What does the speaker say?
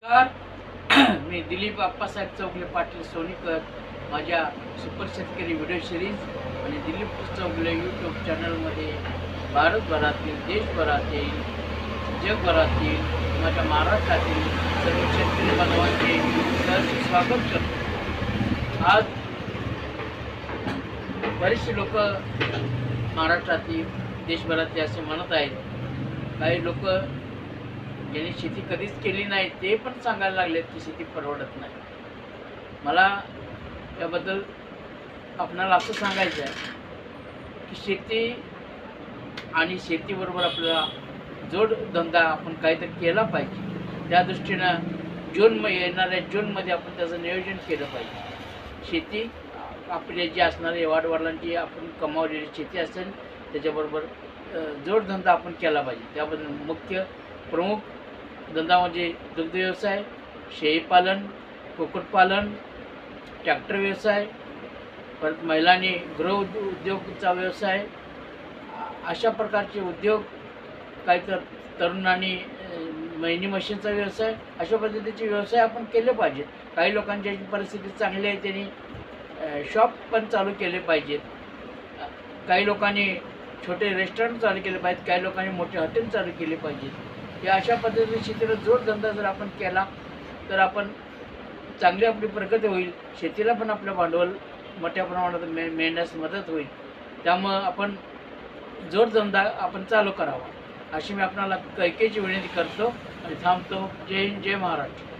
नमस्कार. मी दिलीप आप्पासाहेब चौगले पाटील सोनीकर माझ्या सुपर शेतकरी व्हिडिओ सिरीज आणि दिलीप चौगले यूट्यूब चॅनलमध्ये भारतभरातील देशभरातील जगभरातील माझ्या महाराष्ट्रातील सर्व शेतकरी बांधवांचे सहर्ष स्वागत करतो. आज बरेचसे लोक महाराष्ट्रातील देशभरातील असे म्हणत आहेत, काही लोक ज्यांनी शेती कधीच केली नाही ते पण सांगायला लागलेत की शेती परवडत नाही. मला याबद्दल आपणाला असं सांगायचं आहे की शेती आणि शेतीबरोबर आपल्याला जोडधंदा आपण काहीतरी केला पाहिजे. त्या दृष्टीनं येणाऱ्या जूनमध्ये आपण त्याचं नियोजन केलं पाहिजे. शेती आपले जे असणारे वाडवडिलांची आपण कमावलेली शेती असेल त्याच्याबरोबर जोडधंदा आपण केला पाहिजे. त्याबद्दल मुख्य प्रमुख धंदा म्हणजे दुग्ध व्यवसाय, शेळीपालन, कुक्कुटपालन, ट्रॅक्टर व्यवसाय, परत महिलांनी गृह उद्योगचा व्यवसाय, अशा प्रकारचे उद्योग. काही तर तरुणांनी महिनी मशीनचा व्यवसाय, अशा पद्धतीचे व्यवसाय आपण केले पाहिजेत. काही लोकांची परिस्थिती चांगली आहे त्यांनी शॉप पण चालू केले पाहिजेत. काही लोकांनी छोटे रेस्टॉरंट चालू केले पाहिजेत, काही लोकांनी मोठे हॉटेल चालू केले पाहिजेत. या अशा पद्धतीने शेतीला जोडधंदा जर आपण केला तर आपण चांगली आपली प्रगती होईल. शेतीला पण आपलं भांडवल मोठ्या प्रमाणात मिळण्यास मदत होईल. त्यामुळं आपण जोडधंदा आपण चालू करावा अशी मी आपणाला कैकेची विनंती करतो आणि थांबतो. जय हिंद, जय महाराष्ट्र.